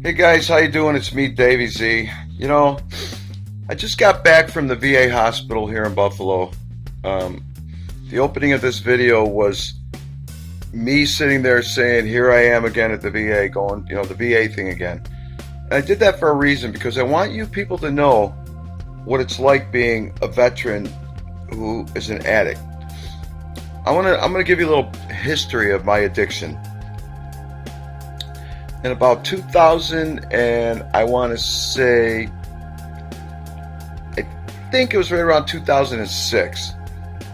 Hey guys, how you doing? It's me, Davey Zee. I just got back from the VA hospital here in Buffalo. Um, the opening of this video was me sitting there saying, "Here I am again at the VA, going, the VA thing again." And I did that for a reason because I want you people to know what it's like being a veteran who is an addict. I'm gonna give you a little history of my addiction. In about 2000, and I want to say, I think it was right around 2006.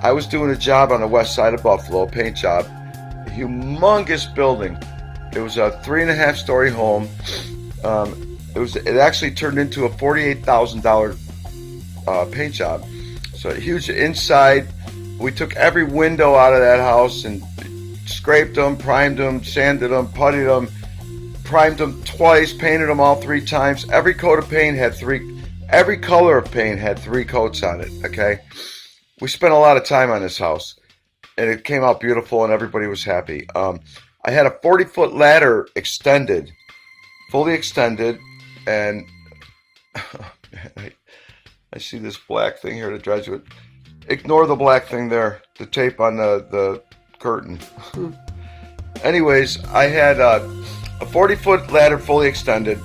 I was doing a job on the west side of Buffalo, a paint job, a humongous building. It was a 3.5-story home. It actually turned into a $48,000 paint job. So a huge inside. We took every window out of that house and scraped them, primed them, sanded them, puttied them, primed them twice, painted them all 3 times. Every color of paint had three coats on it, okay? We spent a lot of time on this house, and it came out beautiful, and everybody was happy. I had a 40-foot ladder extended, fully extended, and I see this black thing here to dredge with. Ignore the black thing there, the tape on the curtain. Anyways, I had a 40-foot ladder fully extended,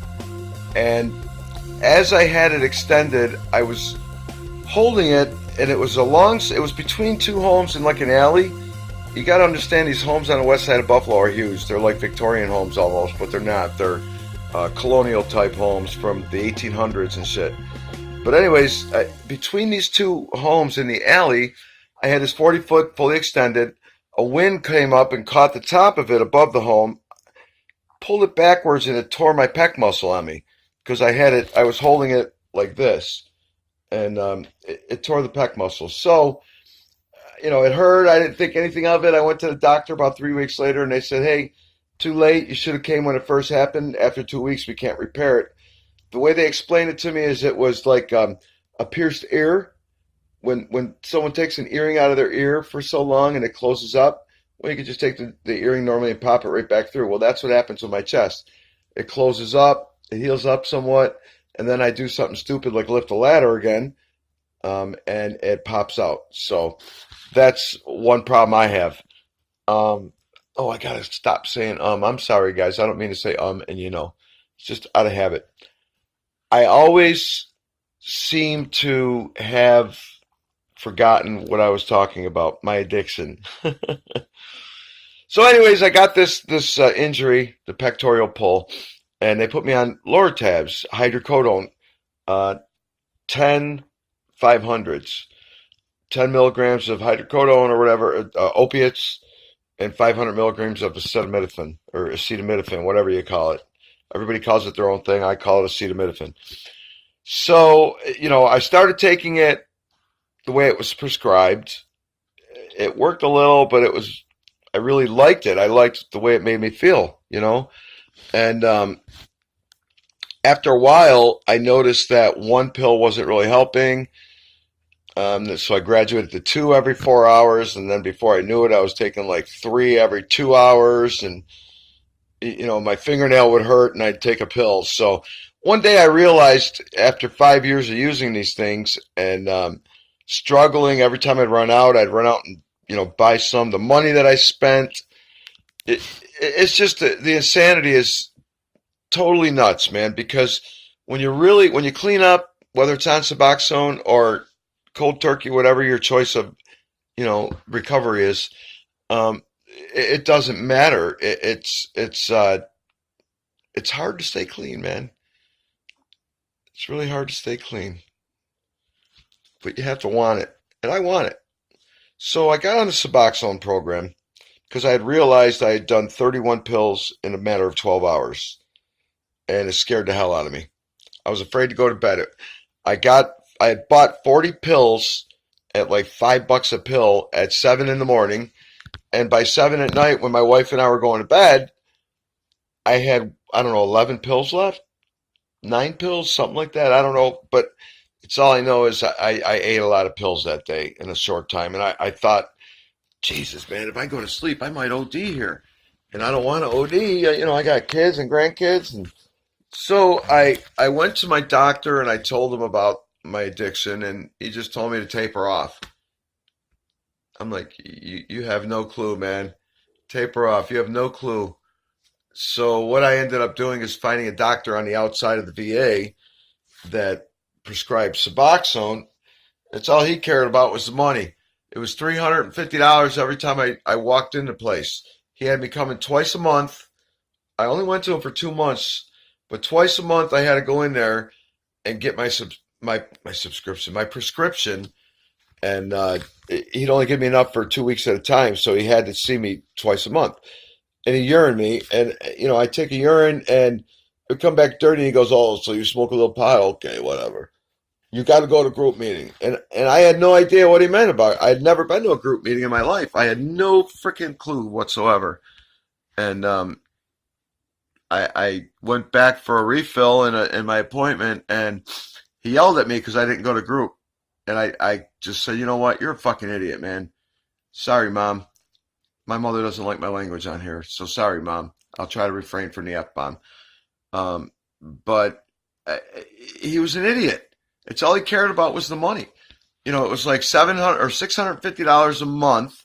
and as I had it extended, I was holding it, and it was between 2 homes in like an alley. You got to understand, these homes on the west side of Buffalo are huge. They're like Victorian homes almost, but they're not. They're colonial type homes from the 1800s and shit. But anyways, between these 2 homes in the alley, I had this 40-foot fully extended. A wind came up and caught the top of it above the home, pulled it backwards, and it tore my pec muscle on me because I was holding it like this, and it tore the pec muscle. So, it hurt. I didn't think anything of it. I went to the doctor about 3 weeks later, and they said, "Hey, too late. You should have came when it first happened. After 2 weeks, we can't repair it." The way they explained it to me is it was like a pierced ear. When someone takes an earring out of their ear for so long and it closes up, well, you could just take the earring normally and pop it right back through. Well, that's what happens with my chest. It closes up, it heals up somewhat, and then I do something stupid like lift a ladder again, and it pops out. So that's one problem I have. I gotta stop saying I'm sorry, guys. I don't mean to say and it's just out of habit. I always seem to have forgotten what I was talking about, my addiction. So anyways, I got this injury, the pectoral pull, and they put me on Lortabs, hydrocodone, 10 500s, 10 milligrams of hydrocodone or whatever, opiates, and 500 milligrams of acetaminophen, or acetaminophen, whatever you call it. Everybody calls it their own thing. I call it acetaminophen. So, I started taking it the way it was prescribed. It worked a little, but I really liked it. I liked the way it made me feel, And after a while, I noticed that one pill wasn't really helping. So I graduated to 2 every 4 hours, and then before I knew it, I was taking like 3 every 2 hours, and my fingernail would hurt, and I'd take a pill. So one day I realized, after 5 years of using these things and struggling, every time I'd run out and buy some. The money that I spent, it's just the insanity is totally nuts, man. Because when you clean up, whether it's on Suboxone or cold turkey, whatever your choice of recovery is, it doesn't matter. It's hard to stay clean, man. It's really hard to stay clean, but you have to want it, and I want it. So I got on the Suboxone program because I had realized I had done 31 pills in a matter of 12 hours, and it scared the hell out of me. I was afraid to go to bed. I had bought 40 pills at like $5 a pill at 7 in the morning. And by 7 at night, when my wife and I were going to bed, I had, I don't know, 11 pills left, 9 pills, something like that. I don't know, but it's all I know is I ate a lot of pills that day in a short time. And I thought, Jesus, man, if I go to sleep, I might OD here. And I don't want to OD. I got kids and grandkids, and So I went to my doctor and I told him about my addiction, and he just told me to taper off. I'm like, you have no clue, man. Taper off. You have no clue. So what I ended up doing is finding a doctor on the outside of the VA that prescribed Suboxone. That's all he cared about was the money. It was $350 every time I walked into place. He had me coming twice a month. I only went to him for 2 months, but twice a month I had to go in there and get my subscription, my prescription, and he'd only give me enough for 2 weeks at a time, so he had to see me twice a month. And he urined me, and I take a urine and it come back dirty. And he goes, "Oh, so you smoke a little pot? Okay, whatever. You got to go to group meeting." And I had no idea what he meant about it. I had never been to a group meeting in my life. I had no freaking clue whatsoever. And I went back for a refill in my appointment, and he yelled at me because I didn't go to group. And I just said, "You know what? You're a fucking idiot, man. Sorry, Mom. My mother doesn't like my language on here, so sorry, Mom. I'll try to refrain from the F-bomb." But he was an idiot. It's all he cared about was the money. It was like $700 or $650 a month,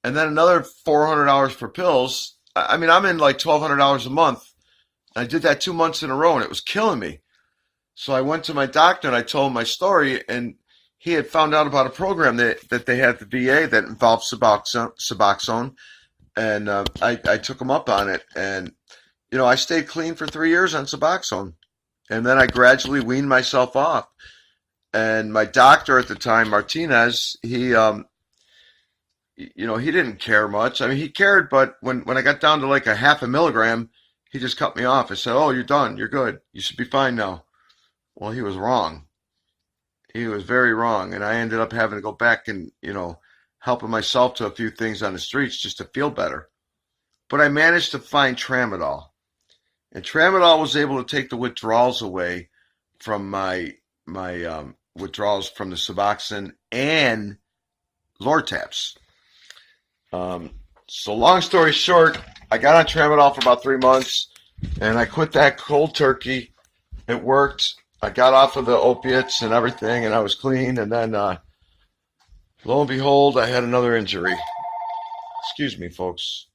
and then another $400 for pills. I mean, I'm in like $1,200 a month. I did that 2 months in a row, and it was killing me. So I went to my doctor and I told him my story, and he had found out about a program that they had at the VA that involved Suboxone, and I took him up on it. And I stayed clean for 3 years on Suboxone, and then I gradually weaned myself off. And my doctor at the time, Martinez, he didn't care much. I mean, he cared, but when I got down to like a half a milligram, he just cut me off. I said, "Oh, you're done. You're good. You should be fine now." Well, he was wrong. He was very wrong, and I ended up having to go back and helping myself to a few things on the streets just to feel better. But I managed to find tramadol, and tramadol was able to take the withdrawals away from my withdrawals from the Suboxone and Lortabs. So long story short, I got on tramadol for about 3 months, and I quit that cold turkey. It worked. I got off of the opiates and everything, and I was clean. And then, lo and behold, I had another injury. Excuse me, folks.